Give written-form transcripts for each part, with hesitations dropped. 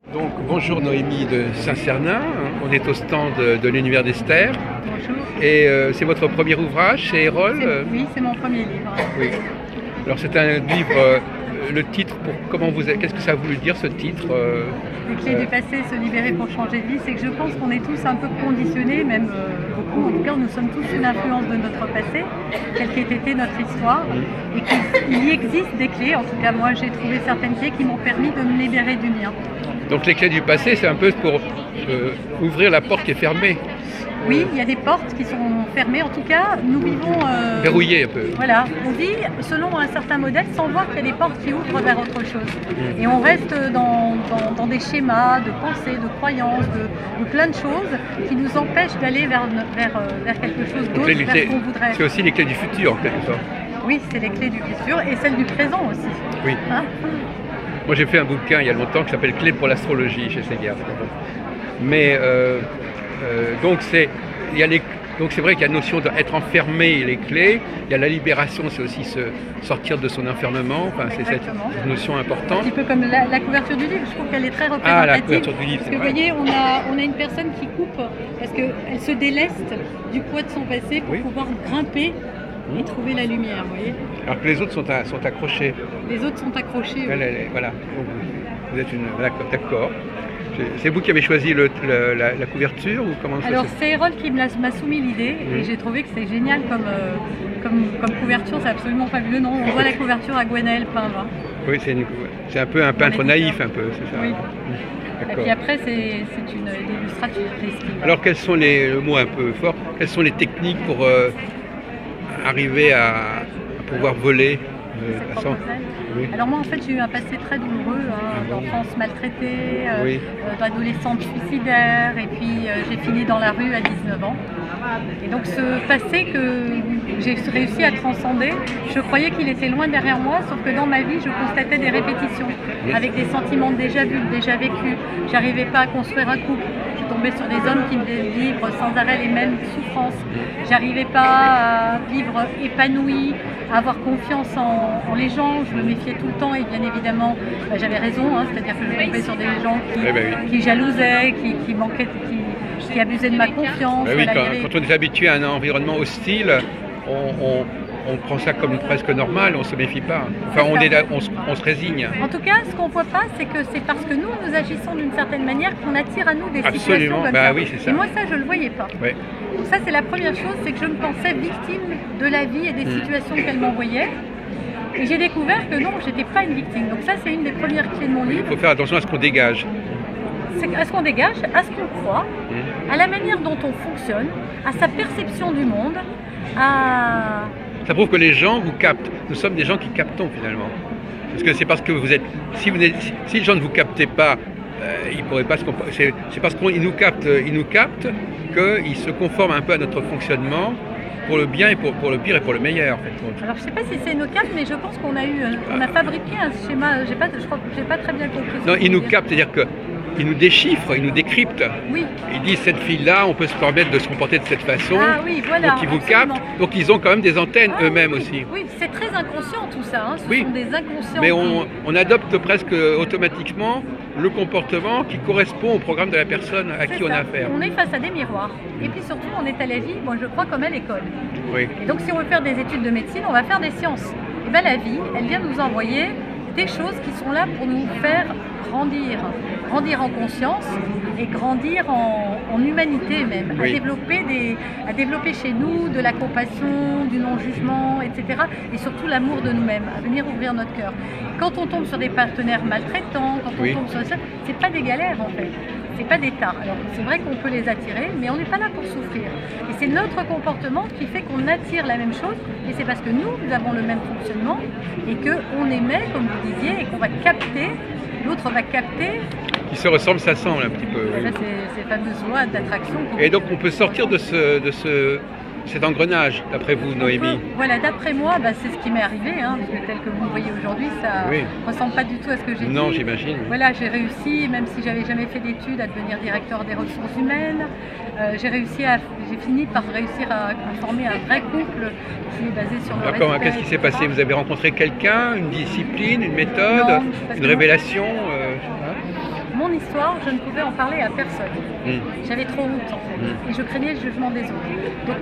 Donc, bonjour Noémie de Saint-Cernin, on est au stand de l'Univers d'Esther. Bonjour. Et c'est votre premier ouvrage chez Erol? Oui, c'est mon premier livre. Oui. Alors c'est un livre, le titre, qu'est-ce que ça a voulu dire ce titre? Les clés du passé, se libérer pour changer de vie, c'est que je pense qu'on est tous un peu conditionnés, même beaucoup, en tout cas nous sommes tous une influence de notre passé, quelle qu'ait été notre histoire, et qu'il y existe des clés, en tout cas moi j'ai trouvé certaines clés qui m'ont permis de me libérer du mien. Donc les clés du passé, c'est un peu pour ouvrir la porte qui est fermée. Oui, il y a des portes qui sont fermées. En tout cas, nous vivons... Verrouillées un peu. Voilà, on vit selon un certain modèle sans voir qu'il y a des portes qui ouvrent vers autre chose. Et on reste dans des schémas de pensée, de croyances, de plein de choses qui nous empêchent d'aller vers quelque chose d'autre, vers ce qu'on voudrait. C'est aussi les clés du futur, en quelque sorte. Oui, c'est les clés du futur et celles du présent aussi. Oui. Hein? Moi, j'ai fait un bouquin il y a longtemps qui s'appelle Clés pour l'astrologie chez Segars. Mais donc c'est vrai qu'il y a la notion d'être enfermé, les clés. Il y a la libération, c'est aussi sortir de son enfermement. Enfin, c'est cette notion importante. Un petit peu comme la couverture du livre, je trouve qu'elle est très représentative. Ah, la couverture du livre, parce que vous voyez, on a une personne qui coupe parce qu'elle se déleste du poids de son passé pour pouvoir grimper et trouver la lumière, vous voyez. Alors que les autres sont accrochés. Les autres sont accrochés. Oui. Voilà. Donc, vous êtes d'accord. C'est vous qui avez choisi la couverture ou comment ça? Alors c'est Erol qui m'a soumis l'idée et j'ai trouvé que c'est génial comme couverture, c'est absolument fabuleux. Non, on voit la couverture à Gwenaël peindre. Oui, c'est un peu un peintre naïf, un peu, c'est ça. Oui. Et puis après, c'est une illustratrice. Alors quels sont le mot un peu fort, quelles sont les techniques pour arriver à pouvoir voler Oui. Alors moi en fait j'ai eu un passé très douloureux, d'enfance maltraitée, d'adolescente suicidaire et puis j'ai fini dans la rue à 19 ans. Et donc ce passé que j'ai réussi à transcender, je croyais qu'il était loin derrière moi, sauf que dans ma vie je constatais des répétitions avec des sentiments déjà vus, déjà vécus. J'arrivais pas à construire un couple. Je tombais sur des hommes qui me faisaient vivre sans arrêt les mêmes souffrances. J'arrivais pas à vivre épanouie, à avoir confiance en les gens. Je me méfiais tout le temps et bien évidemment, j'avais raison. C'est-à-dire que je tombais sur des gens qui jalousaient, qui manquaient, qui abusaient de ma confiance. Oui, quand on est habitué à un environnement hostile, on prend ça comme presque normal, on ne se méfie pas. Enfin, on se résigne. En tout cas, ce qu'on ne voit pas, c'est que c'est parce que nous agissons d'une certaine manière qu'on attire à nous des situations comme ça. Oui, c'est ça. Et moi, ça, je ne le voyais pas. Oui. Donc ça, c'est la première chose, c'est que je me pensais victime de la vie et des situations qu'elle m'envoyait. Et j'ai découvert que non, je n'étais pas une victime. Donc ça, c'est une des premières clés de mon livre. Il faut faire attention à ce qu'on dégage. À ce qu'on dégage, à ce qu'on croit, à la manière dont on fonctionne, à sa perception du monde, à... Ça prouve que les gens vous captent. Nous sommes des gens qui captons finalement. Parce que vous êtes. Si les gens ne vous captaient pas, ils ne pourraient pas se comporter. C'est parce qu'ils nous captent qu'ils se conforment un peu à notre fonctionnement pour le bien et pour le pire et pour le meilleur. En fait. Alors je ne sais pas si c'est nos captes, mais je pense qu'on a fabriqué un schéma. Je crois que je n'ai pas très bien compris. Non, ils nous captent, c'est-à-dire que. Ils nous déchiffrent, ils nous décryptent. Oui. Ils disent cette fille-là, on peut se permettre de se comporter de cette façon. Ah oui, voilà. Donc ils vous captent. Donc ils ont quand même des antennes eux-mêmes aussi. Oui, c'est très inconscient tout ça. Ce sont des inconscients. Mais on adopte presque automatiquement le comportement qui correspond au programme de la personne à qui on a affaire. On est face à des miroirs. Et puis surtout, on est à la vie, moi je crois, comme à l'école. Oui. Et donc si on veut faire des études de médecine, on va faire des sciences. Et bien la vie, elle vient nous envoyer des choses qui sont là pour nous faire grandir en conscience et grandir en humanité même, à développer chez nous de la compassion, du non-jugement, etc. Et surtout l'amour de nous-mêmes, à venir ouvrir notre cœur. Quand on tombe sur des partenaires maltraitants, quand on tombe sur ça, c'est pas des galères en fait. C'est pas des tares. Alors c'est vrai qu'on peut les attirer, mais on n'est pas là pour souffrir. Et c'est notre comportement qui fait qu'on attire la même chose. Et c'est parce que nous avons le même fonctionnement et qu'on émet, comme vous disiez, et qu'on va capter. L'autre va capter. Qui se ressemble, ça semble un petit peu. Oui. Là, c'est ces fameuses lois d'attraction. Et donc on peut sortir de cet engrenage, d'après vous, Noémie? Voilà, d'après moi, c'est ce qui m'est arrivé, parce que tel que vous me voyez aujourd'hui, ça ne ressemble pas du tout à ce que j'ai dit. Non, j'imagine. Voilà, j'ai réussi, même si j'avais jamais fait d'études, à devenir directeur des ressources humaines. J'ai fini par réussir à former un vrai couple qui est basé sur le respect. Qu'est-ce qui s'est passé? Vous avez rencontré quelqu'un, une discipline, une méthode, une révélation? Mon mon histoire, je ne pouvais en parler à personne. J'avais trop honte en fait, et je craignais le jugement des autres. Donc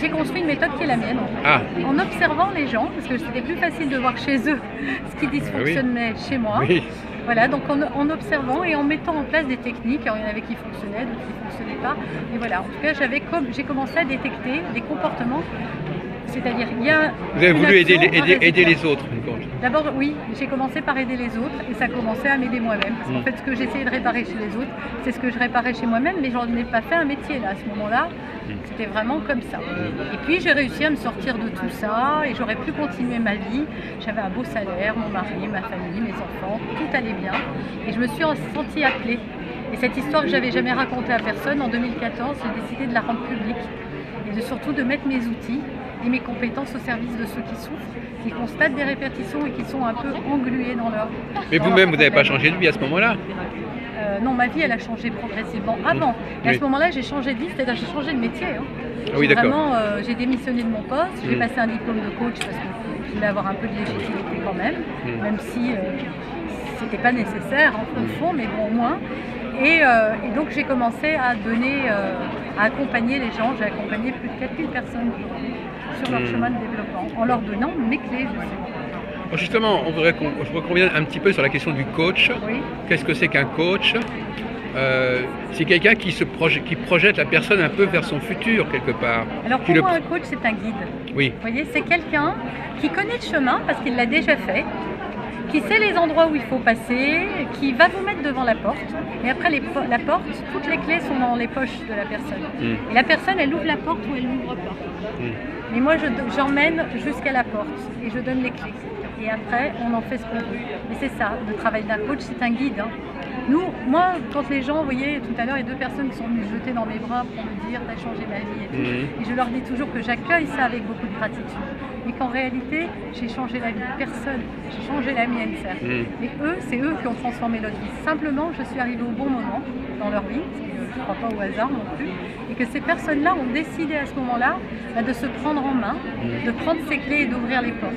j'ai construit une méthode qui est la mienne, en observant les gens, parce que c'était plus facile de voir chez eux ce qui dysfonctionnait chez moi. Oui. Voilà, donc en observant et en mettant en place des techniques, alors il y en avait qui fonctionnaient, d'autres qui ne fonctionnaient pas. Et voilà, en tout cas, j'ai commencé à détecter des comportements. C'est-à-dire, il y a. Vous avez voulu aider les autres. D'abord, oui, j'ai commencé par aider les autres et ça a commencé à m'aider moi-même. Parce qu'en fait, ce que j'essayais de réparer chez les autres, c'est ce que je réparais chez moi-même, mais j'en ai pas fait un métier là, à ce moment-là. C'était vraiment comme ça. Et puis, j'ai réussi à me sortir de tout ça et j'aurais pu continuer ma vie. J'avais un beau salaire, mon mari, ma famille, mes enfants, tout allait bien. Et je me suis sentie appelée. Et cette histoire que j'avais jamais racontée à personne, en 2014, j'ai décidé de la rendre publique et surtout de mettre mes outils et mes compétences au service de ceux qui souffrent, qui constatent des répétitions et qui sont un peu englués dans leur. Mais vous-même, vous n'avez pas changé de vie à ce moment-là? Non, ma vie, elle a changé progressivement avant. Mais à ce moment-là, j'ai changé de vie, c'est-à-dire j'ai changé de métier. Oui, d'accord. Vraiment, j'ai démissionné de mon poste, j'ai passé un diplôme de coach parce que je voulais avoir un peu de légitimité quand même, même si c'était pas nécessaire en fond, mais bon, au moins. Et donc j'ai commencé à donner, à accompagner les gens. J'ai accompagné plus de 4000 personnes sur leur chemin de développement en leur donnant mes clés. Justement, je voudrais qu'on revienne un petit peu sur la question du coach. Oui. Qu'est-ce que c'est qu'un coach? C'est quelqu'un qui projette la personne un peu vers son futur quelque part. Alors pour moi, un coach, c'est un guide. Oui. Vous voyez, c'est quelqu'un qui connaît le chemin parce qu'il l'a déjà fait, qui sait les endroits où il faut passer, qui va vous mettre devant la porte. Et après la porte, toutes les clés sont dans les poches de la personne. Et la personne, elle ouvre la porte ou elle n'ouvre pas. Mais moi, j'emmène jusqu'à la porte et je donne les clés. Et après, on en fait ce qu'on veut. Et c'est ça, le travail d'un coach, c'est un guide. Moi, quand les gens, vous voyez, tout à l'heure, il y a 2 personnes qui sont venues se jeter dans mes bras pour me dire « t'as changé ma vie » et tout. Et je leur dis toujours que j'accueille ça avec beaucoup de gratitude. Mais qu'en réalité, j'ai changé la vie de personne. J'ai changé la mienne, certes. Mais c'est eux qui ont transformé leur vie. Simplement, je suis arrivée au bon moment dans leur vie, parce que je ne crois pas au hasard non plus. Et que ces personnes-là ont décidé à ce moment-là de se prendre en main, de prendre ses clés et d'ouvrir les portes.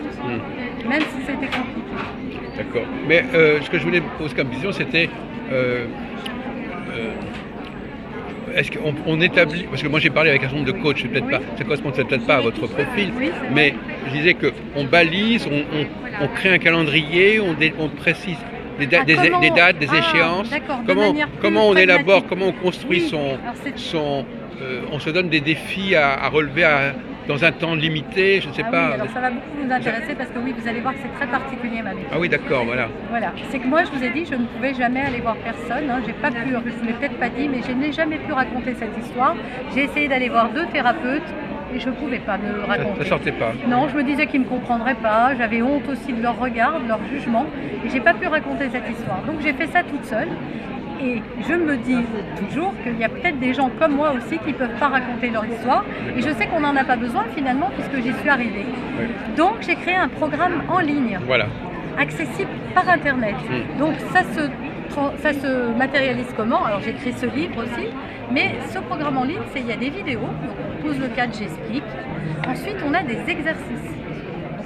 Même si c'était compliqué. D'accord. Mais ce que je voulais poser comme question, c'était est-ce qu'on établit, parce que moi j'ai parlé avec un certain nombre de coachs, ça correspond peut-être pas à votre profil, mais je disais qu'on balise, on crée un calendrier, on précise des dates, des échéances. Comment on élabore, comment on construit on se donne des défis à relever dans un temps limité, je ne sais pas. Oui, alors ça va beaucoup vous intéresser parce que oui, vous allez voir que c'est très particulier ma méthode. Ah oui, d'accord, voilà. Voilà, c'est que moi je vous ai dit, je ne pouvais jamais aller voir personne. J'ai pas pu, je ne l'ai peut-être pas dit, mais je n'ai jamais pu raconter cette histoire. J'ai essayé d'aller voir 2 thérapeutes et je ne pouvais pas me raconter. Ça sortait pas. Non, je me disais qu'ils ne me comprendraient pas. J'avais honte aussi de leur regard, de leur jugement, et j'ai pas pu raconter cette histoire. Donc j'ai fait ça toute seule. Et je me dis toujours qu'il y a peut-être des gens comme moi aussi qui ne peuvent pas raconter leur histoire. Et je sais qu'on n'en a pas besoin finalement puisque j'y suis arrivée. Donc j'ai créé un programme en ligne, accessible par Internet. Donc ça se matérialise comment? Alors j'ai créé ce livre aussi, mais ce programme en ligne, il y a des vidéos. Donc on pose le cadre, j'explique. Ensuite on a des exercices.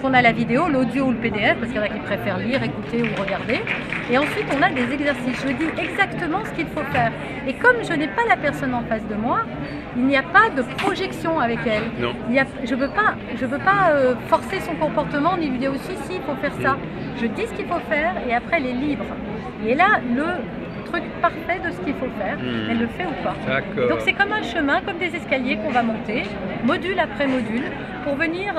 On a la vidéo, l'audio ou le PDF, parce qu'il y en a qui préfèrent lire, écouter ou regarder. Et ensuite, on a des exercices. Je dis exactement ce qu'il faut faire. Et comme je n'ai pas la personne en face de moi, il n'y a pas de projection avec elle. Non. Je ne peux pas forcer son comportement, ni lui dire aussi, si, il faut faire ça. Je dis ce qu'il faut faire et après, elle est libre. Et là, le truc parfait de ce qu'il faut faire, elle le fait ou pas. Donc c'est comme un chemin, comme des escaliers qu'on va monter, module après module, pour venir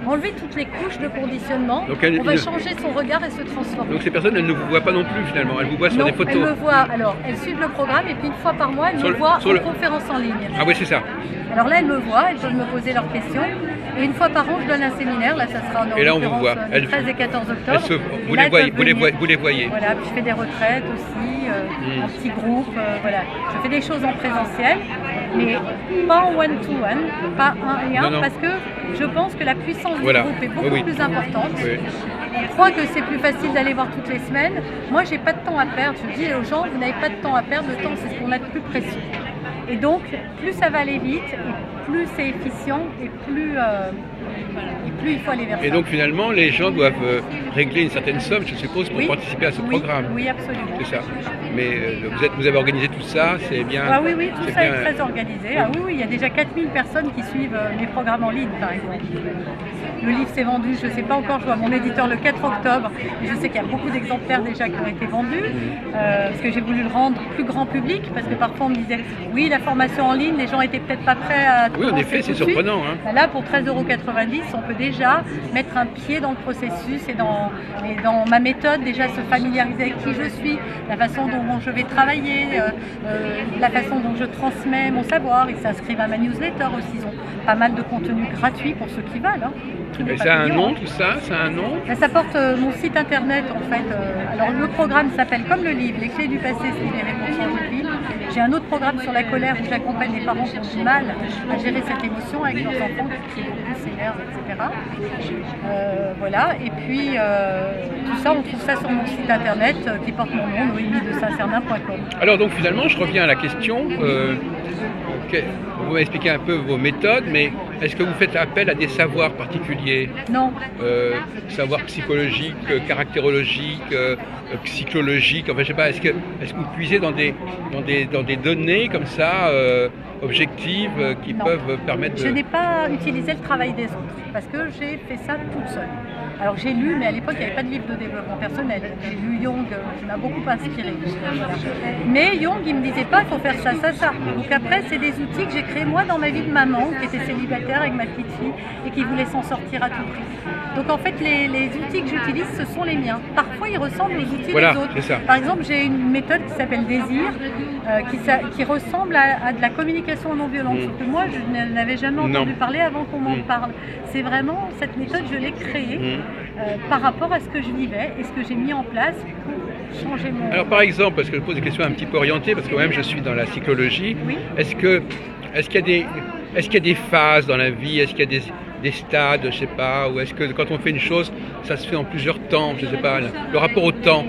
enlever toutes les couches de conditionnement. Donc on va changer son regard et se transformer. Donc ces personnes, elles ne vous voient pas non plus finalement, elles vous voient sur des photos. Elles me voient, alors elles suivent le programme et puis une fois par mois, elles me voient en conférence en ligne. Ah oui, c'est ça. Alors là, elles me voient, elles peuvent me poser leurs questions. Et une fois par an, je donne un séminaire. Là, ça sera en l'occurrence le 13 et 14 octobre. Vous les voyez. Voilà, puis je fais des retraites aussi, en petits groupes. Voilà. Je fais des choses en présentiel, mais pas en one-to-one, pas un et un, parce que je pense que la puissance du groupe est beaucoup plus importante. On croit que c'est plus facile d'aller voir toutes les semaines. Moi, j'ai pas de temps à perdre. Je dis aux gens, vous n'avez pas de temps à perdre. Le temps, c'est ce qu'on a de plus précieux. Et donc, plus ça va aller vite, et plus c'est efficient, et plus il faut aller vers ça. Et donc finalement, les gens doivent régler une certaine somme, je suppose, pour participer à ce programme. Oui, absolument. C'est ça. mais vous avez organisé tout ça, c'est bien. Ah oui, oui, tout ça est très organisé. Ah oui, oui, il y a déjà 4000 personnes qui suivent mes programmes en ligne, par exemple. Le livre s'est vendu, je ne sais pas encore, je vois mon éditeur le 4 octobre, et je sais qu'il y a beaucoup d'exemplaires déjà qui ont été vendus, parce que j'ai voulu le rendre plus grand public, parce que parfois on me disait, oui, la formation en ligne, les gens étaient peut-être pas prêts à Oui, en effet, c'est surprenant. Hein. Là, pour 13,90 €, on peut déjà mettre un pied dans le processus et dans ma méthode, déjà se familiariser avec qui je suis, la façon dont je vais travailler, la façon dont je transmets mon savoir. Ils s'inscrivent à ma newsletter aussi, ils ont pas mal de contenu gratuit pour ceux qui veulent. Hein. Et ça a un nom, tout ça? Ça a un nom? Ça porte mon site internet en fait. Alors le programme s'appelle comme le livre, Les clés du passé se libérer pour changer de vie. J'ai un autre programme sur la colère où j'accompagne les parents qui ont du mal à gérer cette émotion avec leurs enfants qui s'énervent, etc. Voilà, et puis tout ça, on trouve ça sur mon site internet qui porte mon nom, noémie-de-saint-cernin.com. Alors donc finalement, je reviens à la question. Vous m'avez expliqué un peu vos méthodes, mais est-ce que vous faites appel à des savoirs particuliers? Non. Savoirs psychologiques, caractérologiques, psychologiques, enfin je sais pas, est-ce que vous puisez dans des données comme ça, objectives, qui peuvent permettre de... Je n'ai pas utilisé le travail des autres, parce que j'ai fait ça toute seule. Alors j'ai lu, mais à l'époque il n'y avait pas de livre de développement personnel. J'ai lu Jung, qui m'a beaucoup inspiré. Voilà. Mais Jung, il ne me disait pas il faut faire ça, ça, ça. Donc après, c'est des outils que j'ai créés moi dans ma vie de maman, qui était célibataire avec ma petite fille et qui voulait s'en sortir à tout prix. Donc en fait, les outils que j'utilise, ce sont les miens. Parfois, ils ressemblent aux outils des autres. Ça. Par exemple, j'ai une méthode qui s'appelle Désir, qui ressemble à de la communication non violente. Sauf que moi, je n'avais jamais entendu parler avant qu'on m'en parle. C'est vraiment, cette méthode, je l'ai créée par rapport à ce que je vivais et ce que j'ai mis en place pour changer mon... Alors par exemple, parce que je pose des questions un petit peu orientées, parce que moi-même je suis dans la psychologie, oui. Est-ce qu'il y a des phases dans la vie? Est-ce qu'il y a des stades, je sais pas, ou est-ce que quand on fait une chose, ça se fait en plusieurs temps, je sais pas, le rapport au temps,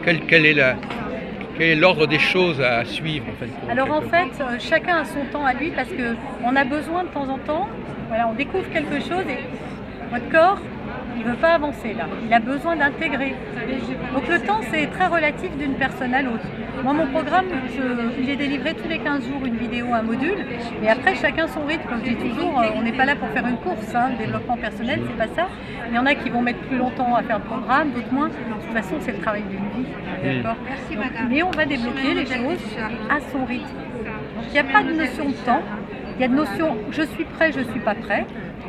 quel est l'ordre des choses à suivre en fait? Alors en fait, chacun a son temps à lui parce qu'on a besoin de temps en temps, voilà, on découvre quelque chose et votre corps, il ne veut pas avancer là, il a besoin d'intégrer. Donc le temps, c'est très relatif d'une personne à l'autre. Moi, mon programme, il est délivré tous les 15 jours, une vidéo, un module, et après, chacun son rythme. Comme je dis toujours, on n'est pas là pour faire une course, hein, le développement personnel, c'est pas ça. Il y en a qui vont mettre plus longtemps à faire le programme, d'autres moins. De toute façon, c'est le travail d'une vie, d'accord ? Mais on va débloquer les choses à son rythme. Donc il n'y a pas de notion de temps, il y a de notion je suis prêt, je ne suis pas prêt.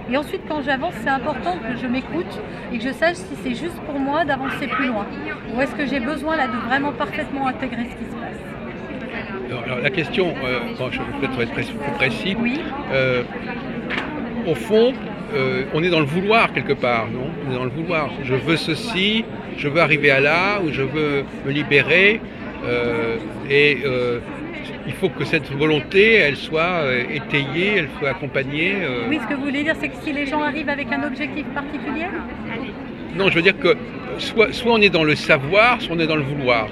Et ensuite, quand j'avance, c'est important que je m'écoute et que je sache si c'est juste pour moi d'avancer plus loin. Ou est-ce que j'ai besoin là de vraiment parfaitement intégrer ce qui se passe? Alors la question, je vais peut-être être plus précis. Oui. Au fond, on est dans le vouloir quelque part, non? On est dans le vouloir. Je veux ceci, je veux arriver à là, ou je veux me libérer. Il faut que cette volonté, elle soit étayée, elle soit accompagnée. Oui, ce que vous voulez dire, c'est que si les gens arrivent avec un objectif particulier? Non, je veux dire que soit on est dans le savoir, soit on est dans le vouloir.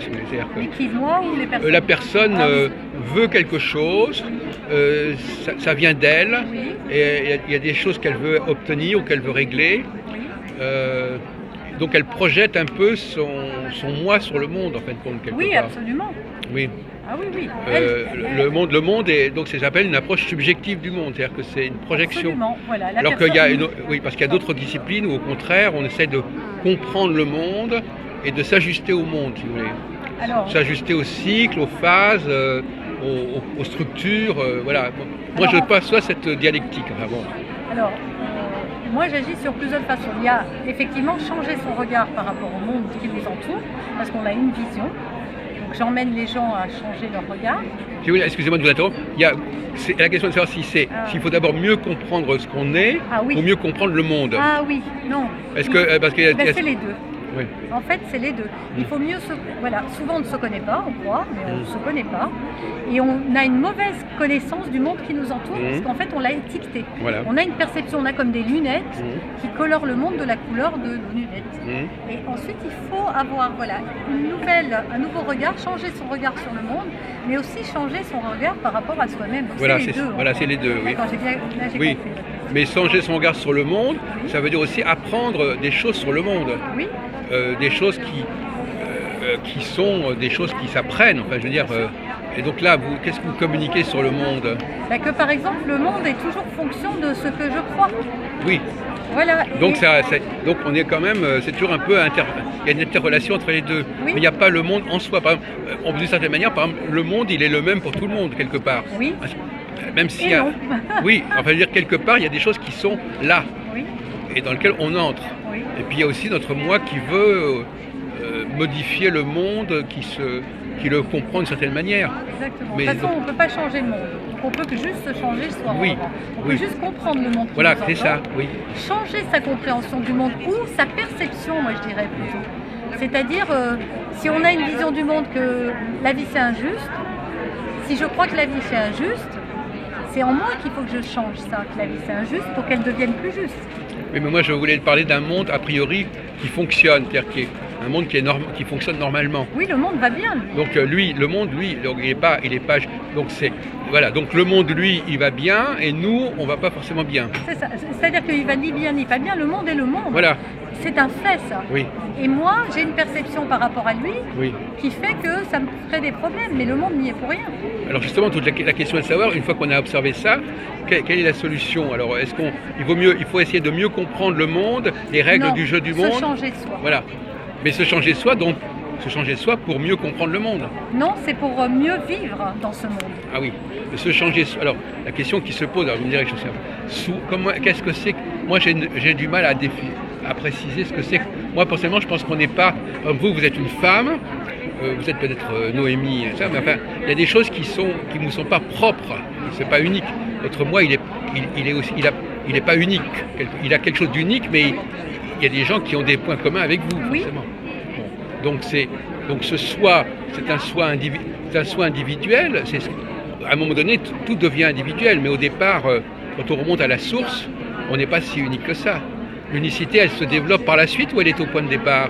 Mais qui, moi ou les personnes? La personne veut quelque chose, ça vient d'elle, oui. Et il y a des choses qu'elle veut obtenir ou qu'elle veut régler. Oui. Donc elle projette un peu son moi sur le monde, en fait, quelque part. Oui, absolument. Oui. Ah oui, oui. Le monde est donc ça s'appelle une approche subjective du monde, c'est-à-dire que c'est une projection. Absolument, voilà. Alors qu'il y a parce qu'il y a d'autres disciplines où au contraire on essaie de comprendre le monde et de s'ajuster au monde, si vous voulez. S'ajuster au cycle, aux phases, aux structures, voilà. Moi je perçois cette dialectique. Enfin, bon. Alors, moi j'agis sur plusieurs façons. Il y a effectivement changer son regard par rapport au monde qui nous entoure, parce qu'on a une vision. J'emmène les gens à changer leur regard. Excusez-moi de vous interrompre. La question de savoir s'il faut d'abord mieux comprendre ce qu'on est ou mieux comprendre le monde. Ah oui, non. C'est les deux. Oui. En fait, c'est les deux. Il faut mieux souvent on ne se connaît pas, on croit, mais on ne se connaît pas. Et on a une mauvaise connaissance du monde qui nous entoure, parce qu'en fait, on l'a étiqueté. Voilà. On a une perception, on a comme des lunettes qui colorent le monde de la couleur de nos lunettes. Et ensuite, il faut avoir un nouveau regard, changer son regard sur le monde, mais aussi changer son regard par rapport à soi-même. C'est les deux, oui. J'ai oui. compris. Mais changer son regard sur le monde, ça veut dire aussi apprendre des choses sur le monde. Oui. Des choses qui sont des choses qui s'apprennent. Enfin, je veux dire, et donc là, qu'est-ce que vous communiquez sur le monde? Bah, que par exemple, le monde est toujours fonction de ce que je crois. Oui. Voilà. Donc, donc on est quand même, c'est toujours un peu, il y a une interrelation entre les deux. Oui. Mais il n'y a pas le monde en soi. Par exemple, d'une certaine manière, par exemple, le monde, il est le même pour tout le monde, quelque part. Oui. Même si, Et non. oui, enfin, je veux dire, quelque part, il y a des choses qui sont là, Oui. et dans lesquelles on entre. Oui. Et puis, il y a aussi notre moi qui veut modifier le monde, qui le comprend d'une certaine manière. Exactement. Mais De toute façon, donc, on ne peut pas changer le monde. On peut que juste se changer soi. Oui. On Oui. peut juste comprendre le monde. Qui voilà, nous c'est ça, entoure, oui. changer sa compréhension du monde ou sa perception, moi je dirais plutôt. C'est-à-dire, si on a une vision du monde que la vie c'est injuste, si je crois que la vie c'est injuste, c'est en moi qu'il faut que je change ça, que la vie c'est injuste pour qu'elle devienne plus juste. Oui, mais moi je voulais parler d'un monde a priori qui fonctionne, c'est-à-dire un monde qui fonctionne normalement. Oui, le monde va bien, lui. Donc le monde, lui, donc, il est pas, donc c'est, voilà, donc le monde, lui, il va bien, et nous, on va pas forcément bien. C'est ça. C'est-à-dire qu'il va ni bien ni pas bien, le monde est le monde. Voilà. C'est un fait, ça. Oui. Et moi, j'ai une perception par rapport à lui Oui. qui fait que ça me crée des problèmes, mais le monde n'y est pour rien. Alors justement, toute la question est de savoir, une fois qu'on a observé ça, quelle est la solution? Alors, il faut essayer de mieux comprendre le monde, les règles du jeu du monde. Se changer de soi. Voilà. Mais se changer de soi, donc se changer de soi pour mieux comprendre le monde. Non, c'est pour mieux vivre dans ce monde. Ah oui, se changer de soi. Alors, la question qui se pose, alors vous me direz que qu'est-ce que c'est que... Moi, j'ai du mal à préciser ce que c'est. Moi, personnellement, je pense qu'on n'est pas... Vous êtes une femme, vous êtes peut-être Noémie, ça, mais enfin, il y a des choses qui ne sont pas propres, c'est pas unique. Votre moi, il est pas unique. Il a quelque chose d'unique, mais il y a des gens qui ont des points communs avec vous, forcément. Bon. Donc ce soi, c'est un soi individuel. À un moment donné, tout devient individuel, mais au départ, quand on remonte à la source, on n'est pas si unique que ça. L'unicité, elle se développe par la suite ou elle est au point de départ?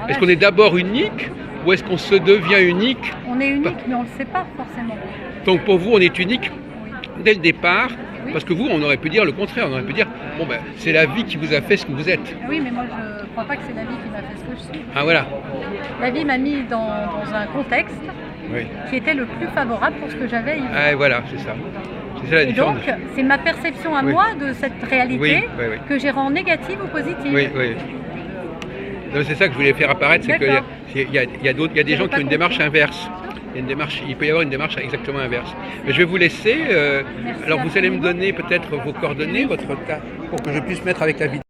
Est-ce qu'on est d'abord unique ou est-ce qu'on se devient unique? On est unique, mais on ne le sait pas forcément. Donc pour vous, on est unique dès le départ, oui. Parce que vous, on aurait pu dire le contraire. On aurait pu dire, bon ben, c'est la vie qui vous a fait ce que vous êtes. Oui, mais moi je ne crois pas que c'est la vie qui m'a fait ce que je suis. Ah voilà. La vie m'a mis dans un contexte qui était le plus favorable pour ce que j'avais. Ah voilà, c'est ça. C'est ça la différence. Et donc, c'est ma perception à moi de cette réalité que j'ai rend négative ou positive. Oui, oui. C'est ça que je voulais faire apparaître, c'est qu'il y a des gens qui ont une démarche inverse. Il peut y avoir une démarche exactement inverse. Mais je vais vous laisser. Alors vous allez me donner peut-être vos coordonnées, votre cas, pour que je puisse mettre avec la vidéo.